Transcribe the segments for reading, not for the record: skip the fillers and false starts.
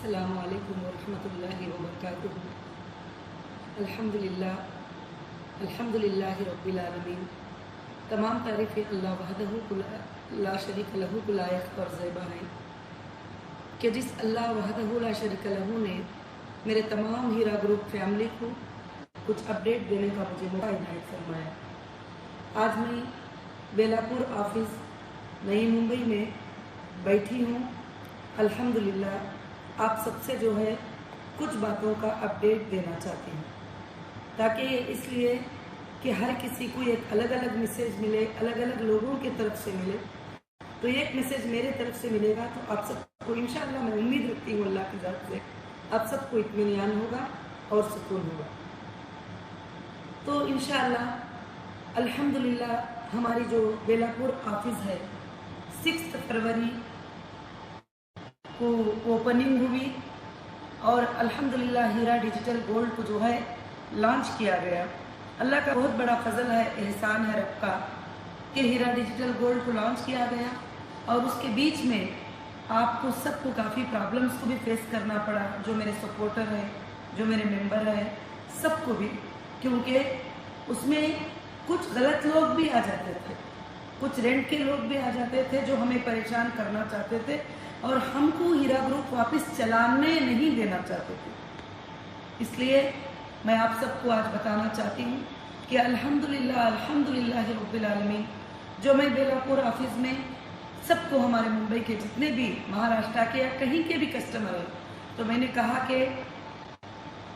अस्सलामु अलैकुम वरहमतुल्लाहि वबरकातुहू। अल्हम्दुलिल्लाहि रब्बिल आलमीन। तमाम तारीफ़ें अल्लाह वहदहू ला शरीक लहू को लायक और ज़ैबा हैं कि जिस अल्लाह वहदहू ला शरीक लहू ने मेरे तमाम हीरा ग्रुप फैमिली को कुछ अपडेट देने का मुझे मौका इनायत फरमाया। आज मैं बेलापुर ऑफिस नई मुंबई में बैठी हूँ। अल्हम्दुलिल्लाह आप सबसे जो है कुछ बातों का अपडेट देना चाहती हूँ, ताकि इसलिए कि हर किसी को एक अलग अलग मैसेज मिले, अलग अलग लोगों की तरफ से मिले। तो एक मैसेज मेरे तरफ से मिलेगा तो आप सबको इंशाअल्लाह मैं उम्मीद रखती हूँ अल्लाह की ज़ात से आप सबको इत्मीनान होगा और सुकून होगा। तो इंशाअल्लाह अल्हम्दुलिल्लाह हमारी जो बेलापुर ऑफिस है 6 फरवरी को ओपनिंग हुई और अल्हम्दुलिल्लाह हीरा डिजिटल गोल्ड को जो है लॉन्च किया गया। अल्लाह का बहुत बड़ा फजल है, एहसान है रब का कि हीरा डिजिटल गोल्ड को लॉन्च किया गया। और उसके बीच में आपको सबको काफ़ी प्रॉब्लम्स को भी फेस करना पड़ा, जो मेरे सपोर्टर है, जो मेरे मेंबर है, सबको भी, क्योंकि उसमें कुछ गलत लोग भी आ जाते थे, कुछ रेंट के लोग भी आ जाते थे जो हमें परेशान करना चाहते थे और हमको हीरा ग्रुप वापस चलाने नहीं देना चाहते थे। इसलिए मैं आप सबको आज बताना चाहती हूँ कि अल्हम्दुलिल्लाह रब्बिल आलमीन, जो मैं बेलापुर ऑफिस में सबको, हमारे मुंबई के जितने भी महाराष्ट्र के या कहीं के भी कस्टमर हैं, तो मैंने कहा कि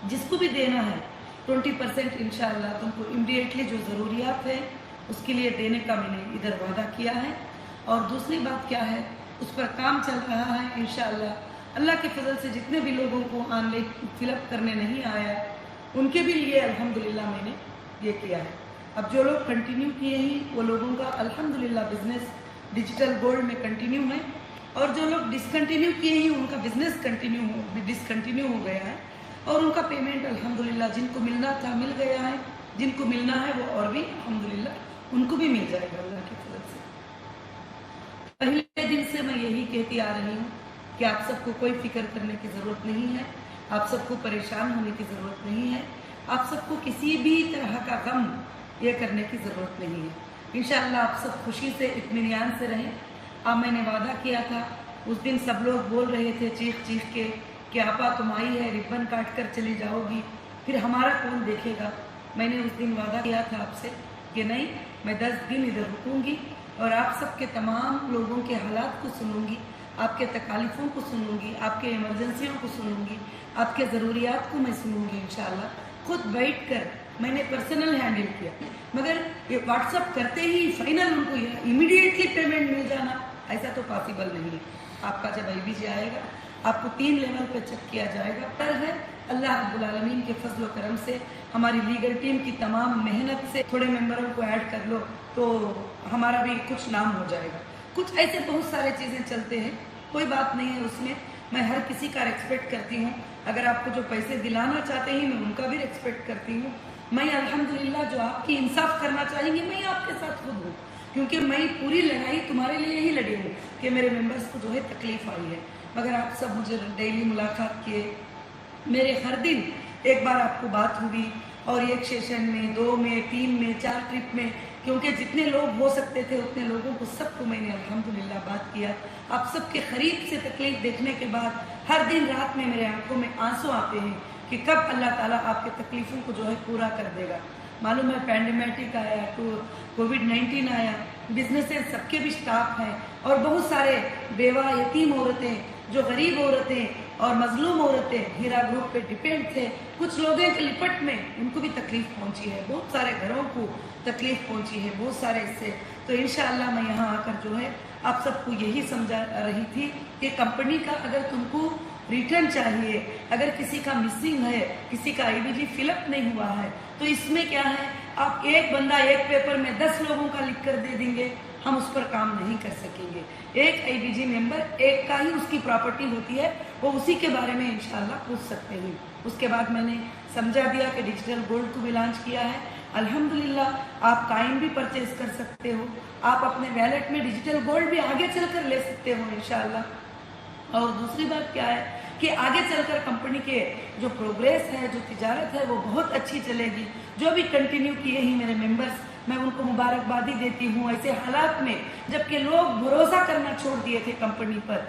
जिसको भी देना है 20% इंशाअल्लाह तुमको इमीडिएटली जो ज़रूरियात है उसके लिए देने का मैंने इधर वादा किया है। और दूसरी बात क्या है, उस पर काम चल रहा है इंशाअल्लाह। अल्लाह के फजल से जितने भी लोगों को ऑनलाइन फिलअप करने नहीं आया उनके भी लिए अल्हम्दुलिल्लाह मैंने ये किया है। अब जो लोग कंटिन्यू किए ही वो लोगों का अल्हम्दुलिल्लाह बिजनेस डिजिटल गोल्ड में कंटिन्यू है, और जो लोग डिसकंटिन्यू किए ही उनका बिजनेस डिसकंटिन्यू हो गया है और उनका पेमेंट अल्हम्दुलिल्लाह जिनको मिलना था मिल गया है, जिनको मिलना है वो और भी अल्हम्दुलिल्लाह उनको भी मिल जाएगा अल्लाह के फजल से। पहले दिन से मैं यही कहती आ रही हूँ कि आप सबको कोई फिक्र करने की ज़रूरत नहीं है, आप सबको परेशान होने की ज़रूरत नहीं है, आप सबको किसी भी तरह का गम ये करने की ज़रूरत नहीं है। इंशाअल्लाह आप सब खुशी से इत्मीनान से रहें। अब मैंने वादा किया था, उस दिन सब लोग बोल रहे थे चीख चीख के कि आपा तुम आई है रिबन काट कर चली जाओगी, फिर हमारा कौन देखेगा। मैंने उस दिन वादा किया था आपसे कि नहीं, मैं 10 दिन इधर रुकूंगी और आप सबके तमाम लोगों के हालात को सुनूंगी, आपके तकालीफ़ों को सुनूंगी, आपके इमरजेंसियों को सुनूंगी, आपके ज़रूरियात को मैं सुनूंगी इंशाअल्लाह। खुद बैठकर मैंने पर्सनल हैंडल किया, मगर ये व्हाट्सअप करते ही फाइनल उनको इमीडिएटली पेमेंट मिल जाना ऐसा तो पॉसिबल नहीं है। आपका जब IBG आएगा आपको 3 लेवल पे चेक किया जाएगा। पर है अल्लाह रब्बुल आलमीन के फजल व करम से, हमारी लीगल टीम की तमाम मेहनत से थोड़े मेंबरों को ऐड कर लो तो हमारा भी कुछ नाम हो जाएगा। कुछ ऐसे बहुत सारे चीज़ें चलते हैं, कोई बात नहीं है उसमें, मैं हर किसी का रेस्पेक्ट करती हूँ। अगर आपको जो पैसे दिलाना चाहते हैं मैं उनका भी रेस्पेक्ट करती हूँ। मैं अल्हम्दुलिल्लाह जो आपकी इंसाफ करना चाहेंगी मैं आपके साथ खुद हूँ, क्योंकि मैं पूरी लड़ाई तुम्हारे लिए ही लड़ी हूँ कि मेरे मेंबर्स को जो है तकलीफ आई है। मगर आप सब मुझे डेली मुलाकात किए, मेरे हर दिन एक बार आपको बात हुई और एक सेशन में, 2 में, 3 में, 4 ट्रिप में, क्योंकि जितने लोग हो सकते थे उतने लोगों को सबको मैंने अल्हम्दुलिल्लाह बात किया। आप सबके करीब से तकलीफ देखने के बाद हर दिन रात में मेरे आंखों में आंसू आते हैं कि कब अल्लाह ताला आपके तकलीफ़ों को जो है पूरा कर देगा। मालूम है पैंडेमिक आया, कोविड-19 आया, बिजनेसेस सबके भी स्टाफ हैं और बहुत सारे बेवा यतीम औरतें, जो गरीब औरतें और मजलूम औरतें हीरा ग्रुप पे डिपेंड थे, कुछ लोगों के लिपट में उनको भी तकलीफ पहुंची है, बहुत सारे घरों को तकलीफ पहुंची है, बहुत सारे इससे। तो इंशाअल्लाह मैं यहाँ आकर जो है आप सबको यही समझा रही थी कि कंपनी का अगर तुमको रिटर्न चाहिए, अगर किसी का मिसिंग है, किसी का IBG फिलअप नहीं हुआ है, तो इसमें क्या है, आप एक बंदा एक पेपर में 10 लोगों का लिख कर दे देंगे, हम उस पर काम नहीं कर सकेंगे। एक IBG मेंबर एक का ही उसकी प्रॉपर्टी होती है, वो उसी के बारे में इंशाअल्लाह पूछ सकते हैं। उसके बाद मैंने समझा दिया कि डिजिटल गोल्ड को भी लॉन्च किया है। अल्हम्दुलिल्लाह आप काइन भी परचेज कर सकते हो, आप अपने वैलेट में डिजिटल गोल्ड भी आगे चलकर ले सकते हो इंशाअल्लाह। और दूसरी बात क्या है कि आगे चलकर कंपनी के जो प्रोग्रेस है, जो तिजारत है, वो बहुत अच्छी चलेगी। जो भी कंटिन्यू किए ही मेरे मेंबर्स, मैं उनको मुबारकबादी देती हूँ। ऐसे हालात में जबकि लोग भरोसा करना छोड़ दिए थे कंपनी पर,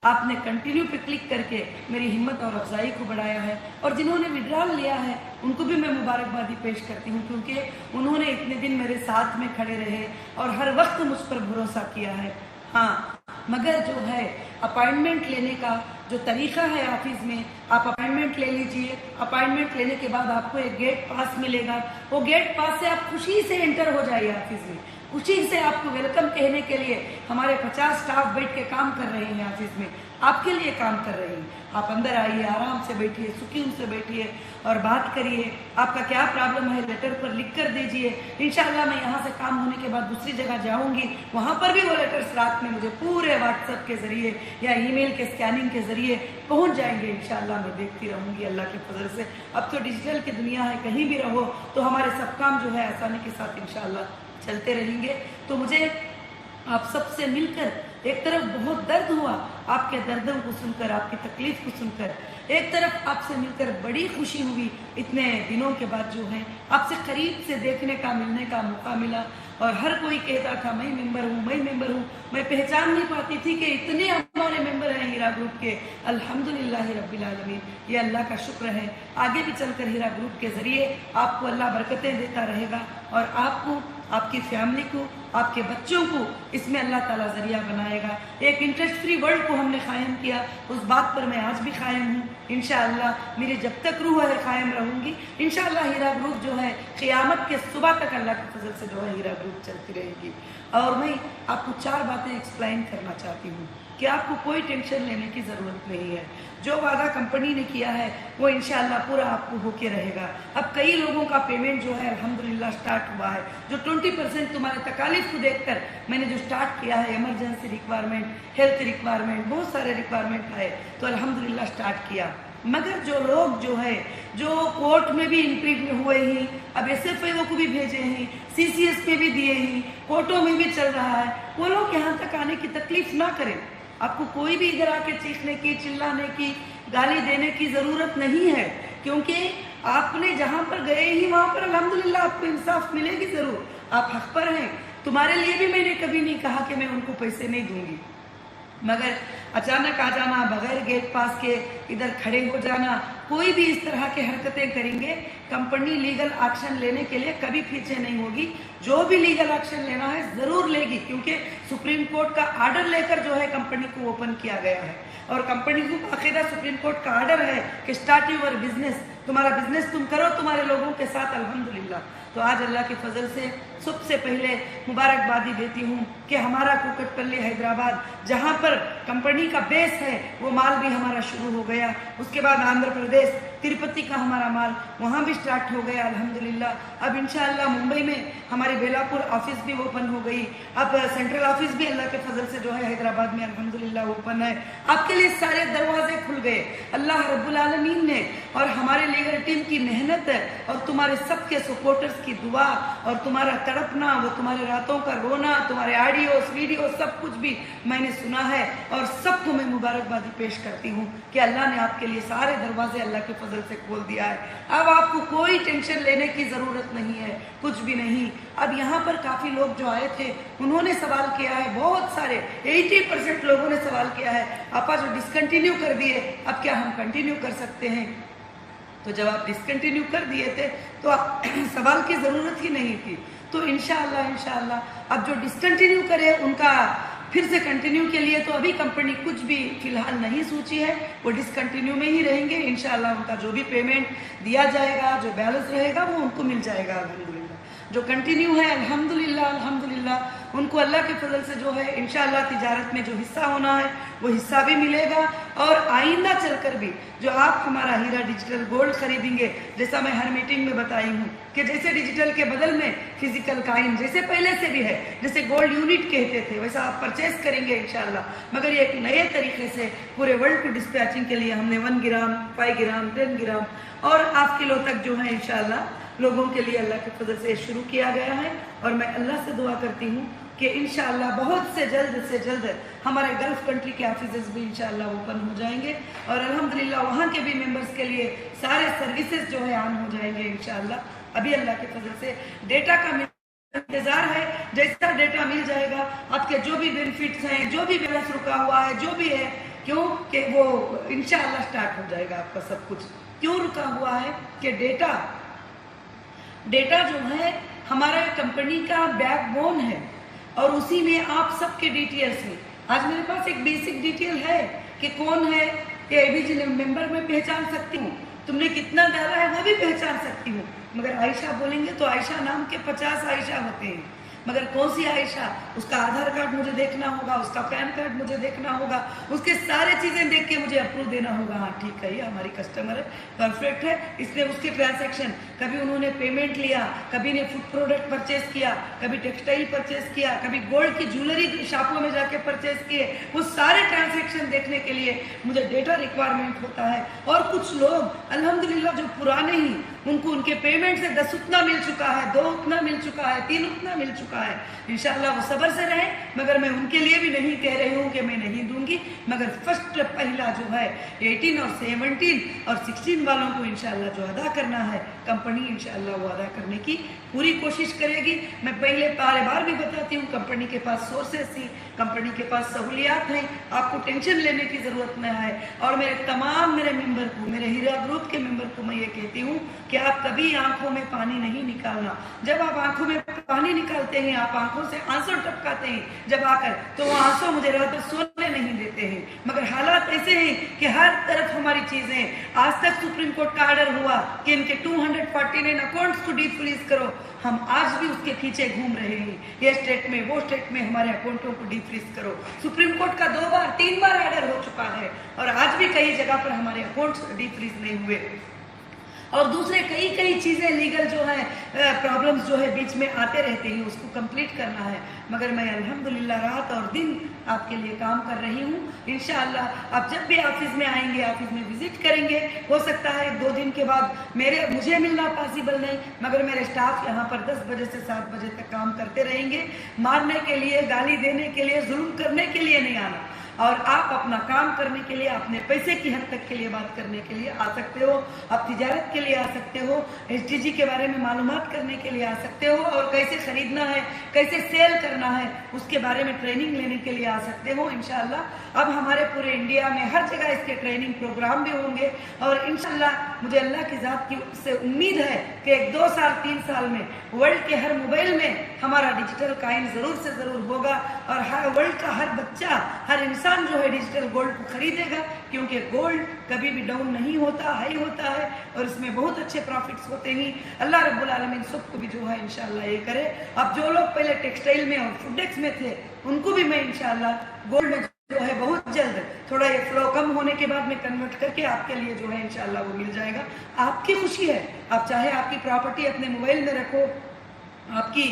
आपने कंटिन्यू पे क्लिक करके मेरी हिम्मत और अफजाई को बढ़ाया है। और जिन्होंने विड्रॉल लिया है उनको भी मैं मुबारकबादी पेश करती हूँ, क्योंकि उन्होंने इतने दिन मेरे साथ में खड़े रहे और हर वक्त मुझ पर भरोसा किया है। हाँ, मगर जो है अपॉइंटमेंट लेने का जो तरीका है ऑफिस में, आप अपॉइंटमेंट ले लीजिए। अपॉइंटमेंट लेने के बाद आपको एक गेट पास मिलेगा। वो गेट पास से आप खुशी से एंटर हो जाइए ऑफिस में। खुशी से आपको वेलकम कहने के लिए हमारे 50 स्टाफ बैठ के काम कर रहे हैं ऑफिस में, आपके लिए काम कर रहे हैं। आप अंदर आइए, आराम से बैठिए, सुकून से बैठिए और बात करिए। आपका क्या प्रॉब्लम है लेटर पर लिख कर दीजिए। इंशाल्लाह मैं यहाँ से काम होने के बाद दूसरी जगह जाऊँगी, वहाँ पर भी वो लेटर्स रात में मुझे पूरे व्हाट्सएप के ज़रिए या ईमेल के स्कैनिंग के ज़रिए पहुँच जाएंगे। इंशाल्लाह मैं देखती रहूँगी अल्लाह के फजल से। अब तो डिजिटल की दुनिया है, कहीं भी रहो तो हमारे सब काम जो है आसानी के साथ इंशाल्लाह चलते रहेंगे। तो मुझे आप सबसे मिलकर एक तरफ बहुत दर्द हुआ आपके दर्दों को सुनकर, आपकी तकलीफ को सुनकर, एक तरफ आपसे मिलकर बड़ी खुशी हुई इतने दिनों के बाद जो है आपसे करीब से देखने का, मिलने का मौका मिला। और हर कोई कहता था मैं मेंबर हूँ, मैं मेंबर हूँ। मैं पहचान नहीं पाती थी कि इतने हमारे मेंबर हैं हीरा ग्रुप के। अल्हम्दुलिल्लाह रब्बिल आलमीन, ये अल्लाह का शुक्र है। आगे भी चलकर हीरा ग्रुप के ज़रिए आपको अल्लाह बरकतें देता रहेगा और आपको, आपकी फैमिली को, आपके बच्चों को इसमें अल्लाह ताला ज़रिया बनाएगा। एक इंटरेस्ट फ्री वर्ल्ड को हमने कायम किया, उस बात पर मैं आज भी कायम हूँ। इंशाअल्लाह मेरी जब तक रूह है कायम रहूँगी। इंशाअल्लाह हीरा ग्रुप जो है क़यामत के सुबह तक अल्लाह के फजल से जो है हीरा ग्रुप चलती रहेगी। और मैं आपको 4 बातें एक्सप्लेन करना चाहती हूँ कि आपको कोई टेंशन लेने की ज़रूरत नहीं है। जो वादा कंपनी ने किया है वो इंशाअल्लाह पूरा आपको होके रहेगा। अब कई लोगों का पेमेंट जो है अल्हम्दुलिल्लाह स्टार्ट हुआ है। जो 20% तुम्हारे तकालीफ को देखकर मैंने जो स्टार्ट किया है, इमरजेंसी रिक्वायरमेंट, हेल्थ रिक्वायरमेंट, बहुत सारे रिक्वायरमेंट आए तो अल्हम्दुलिल्लाह स्टार्ट किया। मगर जो लोग जो है जो कोर्ट में भी इंट्रीग में हुए ही, अब SFIO को भी भेजे हैं, CCS पे भी दिए हैं, कोर्टों में भी चल रहा है, वो लोग यहाँ तक आने की तकलीफ ना करें। आपको कोई भी इधर आके चीखने की, चिल्लाने की, गाली देने की ज़रूरत नहीं है, क्योंकि आपने जहाँ पर गए ही वहाँ पर अल्हम्दुलिल्लाह आपको इंसाफ मिलेगी ज़रूर। आप हक पर हैं। तुम्हारे लिए भी मैंने कभी नहीं कहा कि मैं उनको पैसे नहीं दूंगी, मगर अचानक आ जाना, बगैर गेट पास के इधर खड़े हो जाना, कोई भी इस तरह के हरकतें करेंगे, कंपनी लीगल एक्शन लेने के लिए कभी पीछे नहीं होगी। जो भी लीगल एक्शन लेना है ज़रूर लेगी, क्योंकि सुप्रीम कोर्ट का आर्डर लेकर जो है कंपनी को ओपन किया गया है और कंपनी को बाकायदा सुप्रीम कोर्ट का आर्डर है कि स्टार्ट यूर बिजनेस, तुम्हारा बिजनेस तुम करो तुम्हारे लोगों के साथ। अल्हम्दुलिल्लाह तो आज अल्लाह के फजल से सबसे पहले मुबारकबादी देती हूँ कि हमारा कुकटपल्ली हैदराबाद, जहाँ पर कंपनी का बेस है, वो माल भी हमारा शुरू हो गया। उसके बाद आंध्र प्रदेश तिरुपति का हमारा माल वहाँ भी स्टार्ट हो गया अल्हम्दुलिल्लाह। अब इंशाअल्लाह मुंबई में हमारी बेलापुर ऑफिस भी ओपन हो गई। अब सेंट्रल ऑफिस भी अल्लाह के फजल से जो है हैदराबाद में अल्हम्दुलिल्लाह ओपन है। आपके लिए सारे दरवाजे खुल गए अल्लाह रब्बुल आलमीन ने, और हमारे लीगल टीम की मेहनत है और तुम्हारे सबके सपोर्टर्स की दुआ और तुम्हारा तड़पना, वो तुम्हारे रातों का रोना, तुम्हारे ऑडियोस वीडियो सब कुछ भी मैंने सुना है और सबको मैं मुबारकबादी पेश करती हूँ कि अल्लाह ने आपके लिए सारे दरवाजे अल्लाह के फजल से खोल दिया है। अब आपको कोई टेंशन लेने की ज़रूरत नहीं है, कुछ भी नहीं। अब यहाँ पर काफ़ी लोग जो आए थे उन्होंने सवाल किया है, बहुत सारे 80% लोगों ने सवाल किया है, आपा जो डिसकंटिन्यू कर दिए अब क्या हम कंटिन्यू कर सकते हैं? तो जब आप डिसकंटिन्यू कर दिए थे तो सवाल की ज़रूरत ही नहीं थी। तो इंशाअल्लाह अब जो डिसकंटिन्यू करे उनका फिर से कंटिन्यू के लिए तो अभी कंपनी कुछ भी फिलहाल नहीं सोची है, वो डिसकंटिन्यू में ही रहेंगे। इंशाअल्लाह उनका जो भी पेमेंट दिया जाएगा, जो बैलेंस रहेगा वो उनको मिल जाएगा अल्हम्दुलिल्लाह। जो कंटिन्यू है अल्हम्दुलिल्लाह उनको अल्लाह के फजल से जो है इंशाअल्लाह तिजारत में जो हिस्सा होना है वो हिस्सा भी मिलेगा। और आइंदा चलकर भी जो आप हमारा हीरा डिजिटल गोल्ड खरीदेंगे, जैसा मैं हर मीटिंग में बताई हूँ कि जैसे डिजिटल के बदल में फिजिकल काइन जैसे पहले से भी है, जैसे गोल्ड यूनिट कहते थे, वैसा आप परचेज करेंगे इंशाअल्लाह। मगर ये एक नए तरीके से पूरे वर्ल्ड को डिस्पैचिंग के लिए हमने 1 ग्राम, 5 ग्राम, 10 ग्राम और ½ किलो तक जो है इंशाअल्लाह लोगों के लिए अल्लाह के फजल से शुरू किया गया है। और मैं अल्लाह से दुआ करती हूँ कि इंशाअल्लाह बहुत से जल्द हमारे गल्फ कंट्री के ऑफिसेस भी इंशाअल्लाह ओपन हो जाएंगे और अल्हम्दुलिल्लाह वहाँ के भी मेंबर्स के लिए सारे सर्विसेज जो है ऑन हो जाएंगे इंशाअल्लाह। अभी अल्लाह के फजल से डेटा का इंतजार है, जैसा डेटा मिल जाएगा आपके जो भी बेनिफिट्स हैं, जो भी बैलेंस रुका हुआ है, जो भी है, क्यों कि वो इंशाअल्लाह स्टार्ट हो जाएगा आपका सब कुछ। क्यों रुका हुआ है कि डेटा जो है हमारा कंपनी का बैकबोन है और उसी में आप सबके डिटेल्स हैं। आज मेरे पास एक बेसिक डिटेल है कि कौन है, कि एबीजी मेंबर में पहचान सकती हूँ, तुमने कितना डाला है वो भी पहचान सकती हूँ। मगर आयशा बोलेंगे तो आयशा नाम के 50 आयशा होते हैं, मगर कौन सी आयशा, उसका आधार कार्ड मुझे देखना होगा, उसका पैन कार्ड मुझे देखना होगा, उसके सारे चीज़ें देख के मुझे अप्रूव देना होगा। हाँ ठीक है, ये हमारी कस्टमर है, परफेक्ट है, इसने उसके ट्रांजैक्शन, कभी उन्होंने पेमेंट लिया, कभी ने फूड प्रोडक्ट परचेज किया, कभी टेक्सटाइल परचेज किया, कभी गोल्ड की ज्वेलरी शॉपों में जाके परचेज किए, वो सारे ट्रांजैक्शन देखने के लिए मुझे डेटा रिक्वायरमेंट होता है। और कुछ लोग अल्हम्दुलिल्लाह जो पुराने ही, उनको उनके पेमेंट से 10 उतना मिल चुका है, 2 उतना मिल चुका है, 3 उतना मिल चुका है। इंशाअल्लाह वो सब्र से रहें, मगर मैं उनके लिए भी नहीं कह रही हूँ कि मैं नहीं दूंगी, मगर फर्स्ट पहला जो है 18 और 17 और 16 वालों को इंशाअल्लाह जो अदा करना है, कंपनी इंशाअल्लाह वो अदा करने की पूरी कोशिश करेगी। मैं पहले बार बार भी बताती हूँ, कंपनी के पास सोर्सेस थी, कंपनी के पास सहूलियात हैं, आपको टेंशन लेने की ज़रूरत न है। और मेरे मेंबर को, मेरे हीरा ग्रुप के मेंबर को मैं ये कहती हूँ कि आप कभी आंखों में पानी नहीं निकालना। जब आप आंखों में पानी निकालते हैं, आप आंखों से आंसू टपकाते हैं जब आकर, तो वो आंसू मुझे रात भर सोने नहीं देते हैं। मगर हालात ऐसे हैं कि हर तरफ हमारी चीज़ें, आज तक सुप्रीम कोर्ट का ऑर्डर हुआ कि इनके 249 अकाउंट्स को डीफ्रीज करो, हम आज भी उसके पीछे घूम रहे हैं। ये स्टेट में, वो स्टेट में हमारे अकाउंटों को डीफ्रीज करो। सुप्रीम कोर्ट का 2 बार 3 बार ऑर्डर हो चुका है और आज भी कई जगह पर हमारे अकाउंट्स डीफ्रीज नहीं हुए। और दूसरे कई चीज़ें लीगल जो है प्रॉब्लम्स जो है बीच में आते रहते हैं, उसको कंप्लीट करना है। मगर मैं अल्हम्दुलिल्लाह रात और दिन आपके लिए काम कर रही हूँ। इंशाअल्लाह आप जब भी ऑफिस में आएंगे, ऑफिस में विजिट करेंगे, हो सकता है 2 दिन के बाद मुझे मिलना पॉसिबल नहीं, मगर मेरे स्टाफ यहाँ पर 10 बजे से 7 बजे तक काम करते रहेंगे। मारने के लिए, गाली देने के लिए, जुल्म करने के लिए नहीं आना, और आप अपना काम करने के लिए, अपने पैसे की हद तक के लिए बात करने के लिए आ सकते हो। आप तिजारत के लिए आ सकते हो, SDG के बारे में मालूमात करने के लिए आ सकते हो, और कैसे खरीदना है, कैसे सेल करना है, उसके बारे में ट्रेनिंग लेने के लिए आ सकते हो। इंशाअल्लाह अब हमारे पूरे इंडिया में हर जगह इसके ट्रेनिंग प्रोग्राम भी होंगे, और इंशाअल्लाह मुझे अल्लाह की ज़ात की से उम्मीद है कि 1, 2 साल, 3 साल में वर्ल्ड के हर मोबाइल में हमारा डिजिटल काइन ज़रूर से ज़रूर होगा, और हर वर्ल्ड का हर बच्चा, हर इंसान जो है डिजिटल गोल्ड को खरीदेगा, क्योंकि गोल्ड कभी भी डाउन नहीं होता, हाई होता है, और इसमें बहुत अच्छे प्रॉफिट्स होते हैं। अल्लाह रब्बुल आलमीन सबको भी जो है इंशाअल्लाह ये करे। अब जो लोग पहले टेक्सटाइल में और फूडेक्स में थे, उनको भी मैं इंशाअल्लाह गोल्ड में जो है बहुत जल्द, थोड़ा ये फ्लो कम होने के बाद में कन्वर्ट करके आपके लिए जो है इंशाअल्लाह वो मिल जाएगा। आपकी खुशी है, आप चाहे आपकी प्रॉपर्टी अपने मोबाइल में रखो, आपकी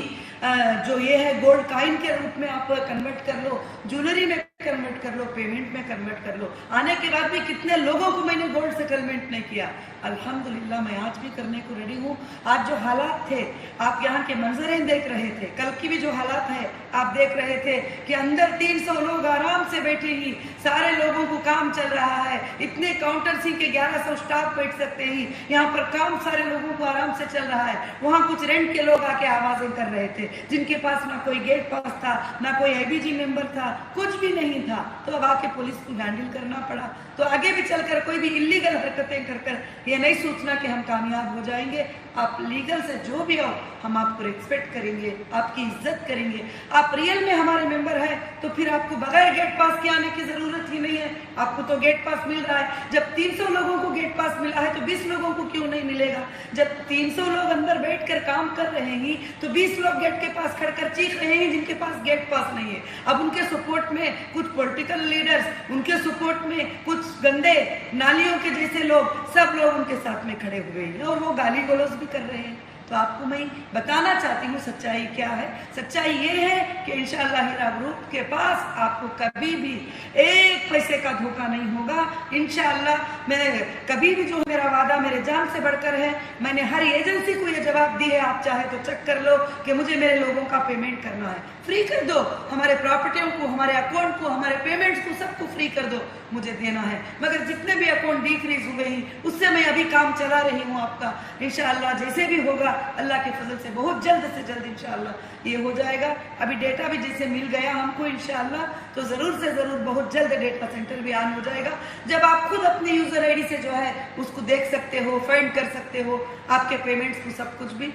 जो ये है गोल्ड काइन के रूप में आप कन्वर्ट कर लो, ज्वेलरी में कन्वर्ट कर लो, पेमेंट में कन्वर्ट कर लो। आने के बाद भी कितने लोगों को मैंने गोल्ड सेटलमेंट नहीं किया, अल्हम्दुलिल्लाह मैं आज भी करने को रेडी हूँ। आज जो हालात थे, आप यहाँ के मंजरें देख रहे थे, कल की भी जो हालात है आप देख रहे थे कि अंदर 300 लोग आराम से बैठे ही, सारे लोगों को काम चल रहा है, इतने काउंटर सी के 1100 स्टाफ बैठ सकते ही, यहाँ पर काम सारे लोगों को आराम से चल रहा है। वहाँ कुछ रेंट के लोग आके आवाजें कर रहे थे, जिनके पास ना कोई गेट पास था, ना कोई एबीजी मेंबर था, कुछ भी नहीं था, तो अब आके पुलिस को हैंडल करना पड़ा। तो आगे भी चलकर कोई भी इलीगल हरकतें कर ये नहीं सोचना कि हम कामयाब हो जाएंगे। आप लीगल से जो भी हो, हम आपको रिस्पेक्ट करेंगे, आपकी इज्जत करेंगे। आप रियल में हमारे मेंबर हैं तो फिर आपको बगैर गेट पास के आने की जरूरत ही नहीं है, आपको तो गेट पास मिल रहा है। जब 300 लोगों को गेट पास मिला है तो 20 लोगों को क्यों नहीं मिलेगा? जब 300 लोग अंदर बैठकर काम कर रहे हैं तो 20 लोग गेट के पास खड़कर चीख रहे हैं जिनके पास गेट पास नहीं है। अब उनके सपोर्ट में कुछ पॉलिटिकल लीडर्स, उनके सपोर्ट में कुछ गंदे नालियों के जैसे लोग, सब लोग उनके साथ में खड़े हुए हैं और वो गाली गलौज भी कर रहे हैं। तो आपको मैं बताना चाहती हूँ सच्चाई क्या है। सच्चाई ये है कि इंशाअल्लाह हीरा ग्रुप के पास आपको कभी भी एक पैसे का धोखा नहीं होगा इंशाअल्लाह। मैं कभी भी, जो मेरा वादा मेरे जान से बढ़कर है, मैंने हर एजेंसी को ये जवाब दी है, आप चाहे तो चेक कर लो कि मुझे मेरे लोगों का पेमेंट करना है, फ्री कर दो, हमारे प्रॉपर्टियों को, हमारे अकाउंट को, हमारे पेमेंट्स को, सबको फ्री कर दो, मुझे देना है। मगर जितने भी अकाउंट डीफ्रीज हुए हैं उससे मैं अभी काम चला रही हूँ आपका। इंशाअल्लाह जैसे भी होगा अल्लाह के फजल से बहुत जल्द से जल्द इंशाअल्लाह ये हो जाएगा। अभी डेटा भी जैसे मिल गया हमको इंशाअल्लाह, तो ज़रूर से ज़रूर बहुत जल्द डेटा सेंटर भी ऑन हो जाएगा, जब आप खुद अपनी यूज़र आईडी से जो है उसको देख सकते हो, फाइंड कर सकते हो आपके पेमेंट्स को, सब कुछ भी।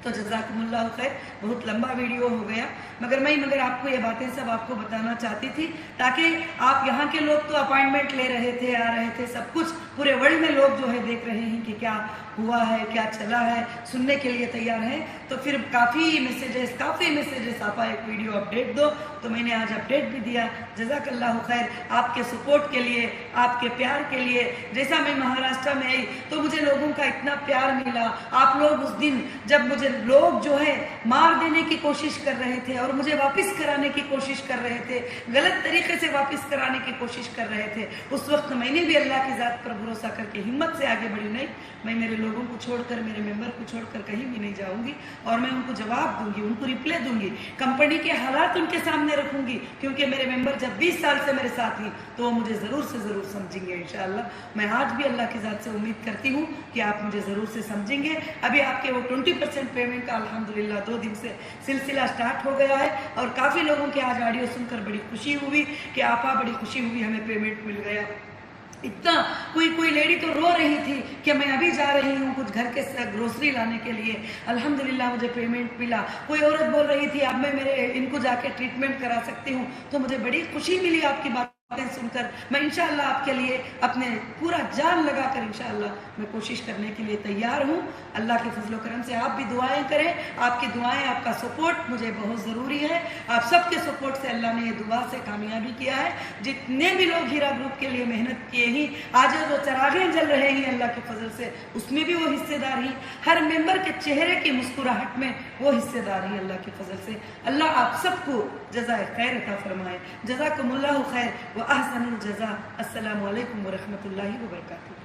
तो जज़ाकुमुल्लाह खैर, बहुत लंबा वीडियो हो गया, मगर आपको ये बातें सब आपको बताना चाहती थी ताकि आप यहाँ के लोग तो अपॉइंटमेंट ले रहे थे, आ रहे थे, सब कुछ पूरे वर्ल्ड में लोग जो है देख रहे हैं कि क्या हुआ है, क्या चला है, सुनने के लिए तैयार है। तो फिर काफ़ी मैसेजेस आपा एक वीडियो अपडेट दो, तो मैंने आज अपडेट भी दिया। जज़ाकल्लाहु खैर, आपके सपोर्ट के लिए, आपके प्यार के लिए। जैसा मैं महाराष्ट्र में आई तो मुझे लोगों का इतना प्यार मिला। आप लोग उस दिन जब मुझे लोग जो है मार देने की कोशिश कर रहे थे और मुझे वापस कराने की कोशिश कर रहे थे, गलत तरीके से वापस कराने की कोशिश कर रहे थे, उस वक्त मैंने भी अल्लाह की ज़ात पर भरोसा करके हिम्मत से आगे बढ़ी। नहीं, मैं मेरे लोगों को छोड़कर, मेरे मेंबर को छोड़कर कहीं भी नहीं जाऊंगी और मैं उनको जवाब दूंगी, उनको रिप्लाई दूंगी, कंपनी के हालात उनके सामने रखूंगी, क्योंकि मेरे मेंबर जब 20 साल से मेरे साथ ही, तो वो मुझे ज़रूर से ज़रूर समझेंगे इंशाअल्लाह। मैं आज भी अल्लाह की ज़ात से उम्मीद करती हूँ कि आप मुझे ज़रूर से समझेंगे। अभी आपके वो 20% पेमेंट का अल्हम्दुलिल्लाह 2 दिन से सिलसिला स्टार्ट हो गया है और काफ़ी लोगों के आज ऑडियो सुनकर बड़ी खुशी हुई कि आपा, बड़ी खुशी हुई, हमें पेमेंट मिल गया। इतना कोई लेडी तो रो रही थी कि मैं अभी जा रही हूँ कुछ घर के ग्रोसरी लाने के लिए, अल्हम्दुलिल्लाह मुझे पेमेंट मिला। कोई औरत बोल रही थी अब मैं इनको जाके ट्रीटमेंट करा सकती हूँ, तो मुझे बड़ी खुशी मिली आपकी बातें सुनकर। मैं इंशाअल्लाह आपके लिए अपने पूरा जान लगाकर इंशाअल्लाह मैं कोशिश करने के लिए तैयार हूँ। अल्लाह के फजल करम से आप भी दुआएं करें, आपकी दुआएं, आपका सपोर्ट मुझे बहुत ज़रूरी है। आप सबके सपोर्ट से अल्लाह ने ये दुआ से कामयाबी किया है। जितने भी लोग हीरा ग्रुप के लिए मेहनत किए ही, आज जो चरागें जल रहे हैं अल्लाह के फजल से, उसमें भी वो हिस्सेदार ही, हर मेंबर के चेहरे की मुस्कुराहट में वो हिस्सेदार ही अल्लाह के फजल से। अल्लाह आप सबको जज़ाए खैर अता फरमाए। जज़ाकुमुल्लाहु खैर व अहसनुल जज़ा। अस्सलामु अलैकुम व रहमतुल्लाहि व बरकातुहू।